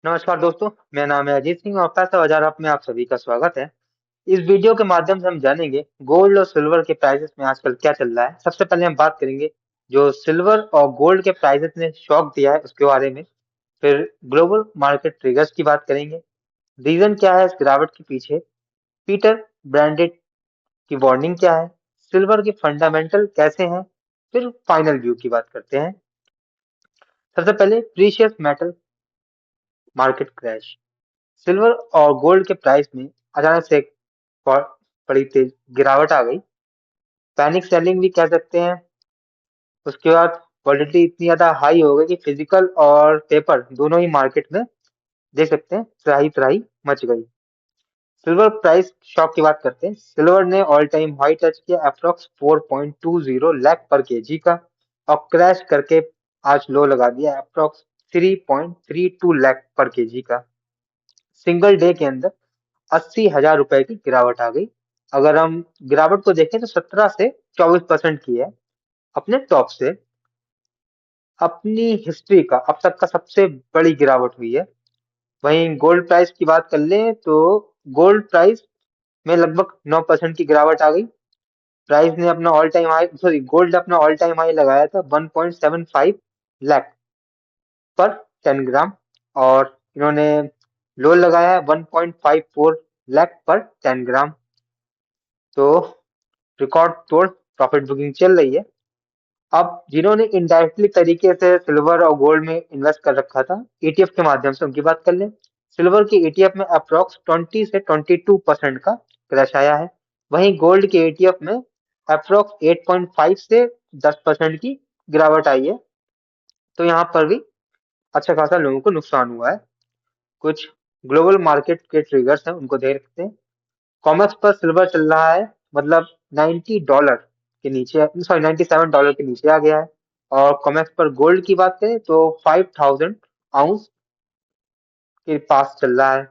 नमस्कार दोस्तों, मेरा नाम है अजीत सिंह और पैसा बाजार ऐप में आप सभी का स्वागत है। इस वीडियो के माध्यम से हम जानेंगे गोल्ड और सिल्वर के प्राइसेस में आजकल क्या चल रहा है। सबसे पहले हम बात करेंगे जो सिल्वर और गोल्ड के प्राइसेस ने शॉक दिया है उसके बारे में। फिर ग्लोबल मार्केट ट्रिगर्स की बात करेंगे, रीजन क्या है इस गिरावट के पीछे, पीटर ब्रांडेड की वार्निंग क्या है, सिल्वर के फंडामेंटल कैसे हैं, फिर फाइनल व्यू की बात करते हैं। सबसे पहले precious metal market crash. Silver और गोल्ड के प्राइस में अचानक से एक बड़ी तेज गिरावट आ गई। पैनिक सेलिंग भी कह सकते हैं। उसके बाद वॉलेटिलिटी इतनी ज्यादा हाई हो गई कि फिजिकल और पेपर दोनों ही मार्केट में देख सकते हैं त्राही त्राही मच गई। सिल्वर प्राइस शॉक की बात करते हैं। सिल्वर ने ऑल टाइम हाई टच किया अप्रोक्स 4.20 लाख पर केजी का और क्रैश करके आज लो लगा दिया अप्रोक्स 3.32 लाख पर केजी का। सिंगल डे के अंदर 80,000 रुपए की गिरावट आ गई। अगर हम गिरावट को देखें तो 17 से 24% की है अपने टॉप से। अपनी हिस्ट्री का अब तक का सबसे बड़ी गिरावट हुई है। वहीं गोल्ड प्राइस की बात कर लें तो गोल्ड प्राइस में लगभग 9% की गिरावट आ गई। प्राइस ने अपना all time high sorry gold अपना ऑल टाइम हाई लगाया था 1.75 लाख पर 10 ग्राम और इन्होंने लो लगाया है 1.54 लाख पर 10 ग्राम। तो रिकॉर्ड तोड़ प्रॉफिट बुकिंग चल रही है। अब जिन्होंने इनडायरेक्टली तरीके से सिल्वर और गोल्ड में इन्वेस्ट कर रखा था ईटीएफ के माध्यम से, उनकी बात कर लें। सिल्वर के ईटीएफ में अप्रोक्स 20 से 22% का क्रैश आया है। वहीं गोल्ड के ईटीएफ में अप्रोक्स 8.5 से 10% की गिरावट आई है। तो यहाँ पर भी अच्छा खासा लोगों को नुकसान हुआ है। कुछ ग्लोबल मार्केट के ट्रिगर्स हैं, उनको देख सकते हैं। कॉमेक्स पर सिल्वर चल रहा है, मतलब $90 के नीचे, सॉरी $97 के नीचे आ गया है। और कॉमेक्स पर गोल्ड की बात करें तो 5,000 आउंस के पास चल रहा है।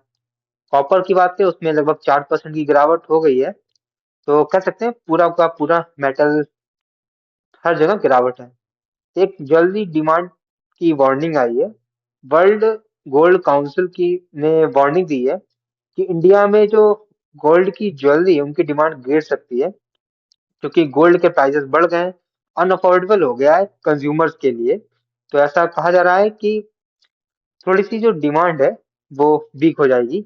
कॉपर की बात करें उसमें लगभग 4% की गिरावट हो गई है। तो कह सकते हैं पूरा का पूरा मेटल हर जगह गिरावट है। एक जल्दी डिमांड की वार्निंग आई है। वर्ल्ड गोल्ड काउंसिल की ने वार्निंग दी है कि इंडिया में जो गोल्ड की ज्वेलरी है उनकी डिमांड गिर सकती है, क्योंकि गोल्ड के प्राइसेस बढ़ गए हैं, अनअफोर्डेबल हो गया है कंज्यूमर्स के लिए। तो ऐसा कहा जा रहा है कि थोड़ी सी जो डिमांड है वो वीक हो जाएगी।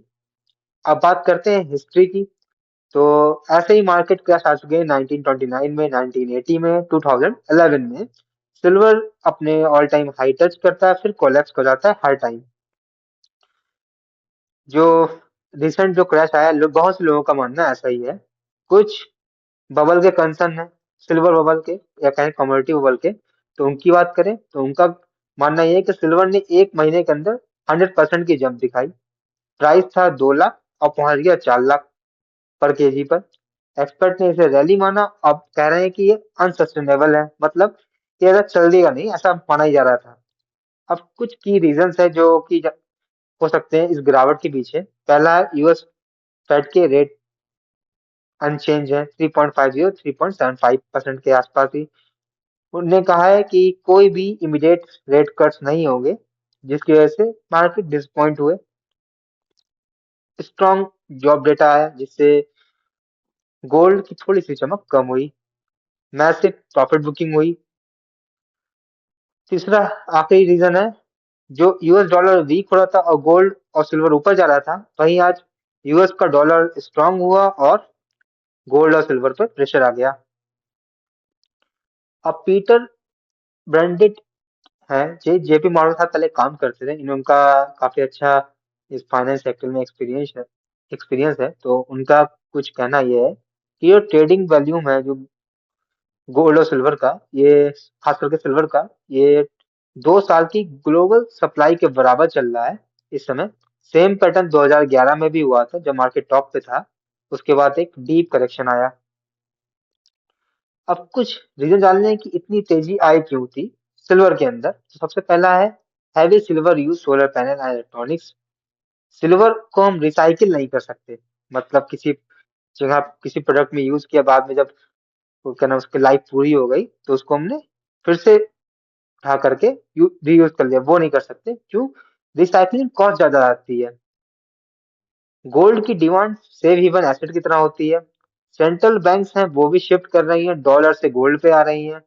अब बात करते हैं हिस्ट्री की। तो ऐसे ही मार्केट क्रैश आ चुके हैं 1929 में, 1980 में, 2011 में। सिल्वर अपने ऑल टाइम हाई टच करता है फिर कोलैप्स हो जाता है हर टाइम। जो रिसेंट जो क्रैश आया बहुत से लोगों का मानना ऐसा ही है। कुछ बबल के कंसर्न है, सिल्वर बबल के या कहें कमोडिटी बबल के। तो उनकी बात करें तो उनका मानना यह है कि सिल्वर ने एक महीने के अंदर 100% की जंप दिखाई। प्राइस था 2 लाख और पहुंच गया 4 लाख पर केजी पर। एक्सपर्ट ने इसे रैली माना, अब कह रहे हैं कि ये अनसस्टेनेबल है, मतलब ये ऐसा चलेगा नहीं, ऐसा माना ही जा रहा था। अब कुछ की रीजंस है जो कि हो सकते हैं इस गिरावट के पीछे। पहला है यूएस फेड के रेट अनचेंज है, 3.50 3.75% के आसपास ही। उन्होंने कहा है कि कोई भी इमीडिएट रेट कट्स नहीं होंगे, जिसकी वजह से मार्केट डिसपॉइंट हुए। स्ट्रॉन्ग जॉब डेटा आया जिससे गोल्ड की थोड़ी सी चमक कम हुई। मैसिव प्रॉफिट बुकिंग हुई। तीसरा आखिरी रीजन है, जो यूएस डॉलर वीक हो रहा था और गोल्ड और सिल्वर ऊपर जा रहा था, वहीं आज यूएस का डॉलर स्ट्रांग हुआ और गोल्ड और सिल्वर पर प्रेशर आ गया। अब पीटर ब्रांडेड है, जे जेपी मॉर्गन के साथ पहले काम करते थे, इन्हें उनका काफी अच्छा इस फाइनेंस सेक्टर में एक्सपीरियंस है। तो उनका कुछ कहना यह है कि जो ट्रेडिंग वॉल्यूम है जो गोल्ड और सिल्वर का, ये खास करके सिल्वर का, ये 2 साल की ग्लोबल सप्लाई के बराबर चल रहा है इस समय। सेम पैटर्न 2011 में भी हुआ था जब मार्केट टॉप पे था। उसके बाद एक डीप करेक्शन आया। अब कुछ रीजन जानने हैं कि इतनी तेजी आई क्यों थी सिल्वर के अंदर। तो सबसे पहला है heavy silver use solar panel and electronics. Silver को हम रिसाइकिल नहीं कर सकते, मतलब किसी जगह किसी प्रोडक्ट में यूज किया, बाद में जब वो क्या ना उसकी लाइफ पूरी हो गई तो उसको हमने फिर से उठा करके रीयूज कर लिया, वो नहीं कर सकते। क्यों? रिसाइकलिंग कॉस्ट ज्यादा आती है। गोल्ड की डिमांड सेफ हेवन एसेट की तरह होती है। सेंट्रल बैंक्स हैं वो भी शिफ्ट कर रही हैं, डॉलर से गोल्ड पे आ रही हैं।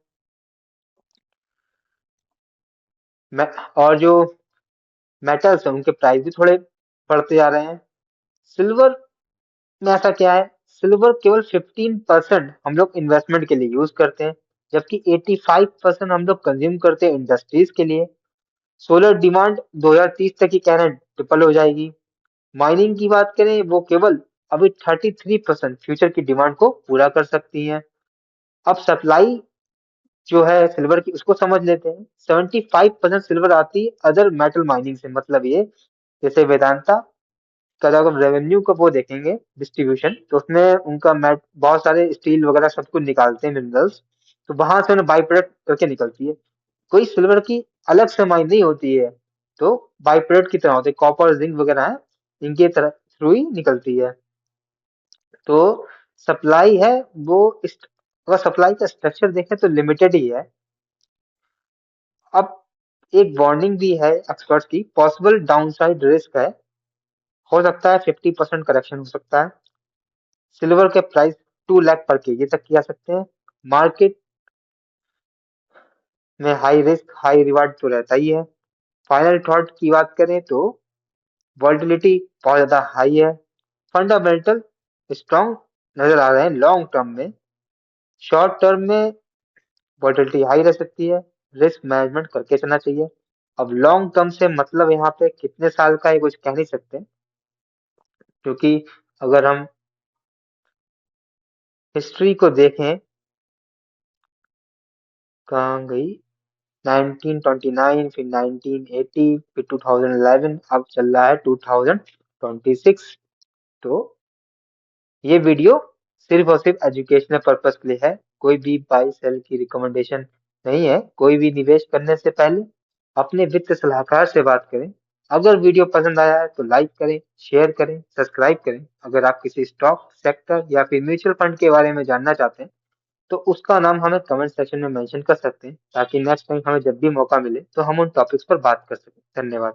और जो मेटल्स हैं उनके प्राइस भी थोड़े बढ़ते जा रहे हैं। सिल्वर में ऐसा क्या है, सिल्वर केवल 15% हम लोग इन्वेस्टमेंट के लिए यूज करते हैं, जबकि 85% हम लोग कंज्यूम करते हैं इंडस्ट्रीज के लिए। सोलर डिमांड 2030 तक ही कह रहे हैं ट्रिपल हो जाएगी। माइनिंग की बात करें, वो केवल अभी 33% फ्यूचर की डिमांड को पूरा कर सकती है। अब सप्लाई जो है सिल्वर की उसको समझ लेते हैं। 75% सिल्वर आती है अदर मेटल माइनिंग से, मतलब ये जैसे वेदांता का जब हम रेवेन्यू का वो देखेंगे डिस्ट्रीब्यूशन, तो उसमें उनका मैट बहुत सारे स्टील वगैरह सब कुछ निकालते हैं मिनरल्स, तो वहां से उन्हें बाई प्रोडक्ट करके निकलती है। कोई सिल्वर की अलग से माइन नहीं होती है, तो बाई प्रोडक्ट की तरह होते हैं, कॉपर जिंक वगैरह है, इनके तरह थ्रू ही निकलती है। तो सप्लाई है वो अगर सप्लाई का स्ट्रक्चर देखें तो लिमिटेड ही है। अब एक वार्निंग भी है एक्सपर्ट्स की, पॉसिबल डाउनसाइड रिस्क है, हो सकता है 50% करेक्शन हो सकता है। सिल्वर के प्राइस 2 लाख पर केजी तक किया सकते हैं। मार्केट में हाई रिस्क हाई रिवार्ड तो रहता ही है। फाइनल थॉट की बात करें तो वॉल्टिलिटी बहुत ज्यादा हाई है। फंडामेंटल स्ट्रॉन्ग नजर आ रहे हैं लॉन्ग टर्म में। शॉर्ट टर्म में वॉल्टिलिटी हाई रह सकती है, रिस्क मैनेजमेंट करके चलना चाहिए। अब लॉन्ग टर्म से मतलब यहाँ पे कितने साल का है कुछ कह नहीं सकते, क्योंकि अगर हम हिस्ट्री को देखें, कहाँ गई, 1929, फिर 1980, फिर 2011, अब चल रहा है 2026। तो ये वीडियो सिर्फ और सिर्फ एजुकेशनल पर्पस के लिए है, कोई भी बाई सेल की रिकमेंडेशन नहीं है। कोई भी निवेश करने से पहले अपने वित्त सलाहकार से बात करें। अगर वीडियो पसंद आया है तो लाइक करें, शेयर करें, सब्सक्राइब करें। अगर आप किसी स्टॉक सेक्टर या फिर म्यूचुअल फंड के बारे में जानना चाहते हैं तो उसका नाम हमें कमेंट सेक्शन में मेंशन कर सकते हैं, ताकि नेक्स्ट टाइम हमें जब भी मौका मिले तो हम उन टॉपिक्स पर बात कर सकें। धन्यवाद।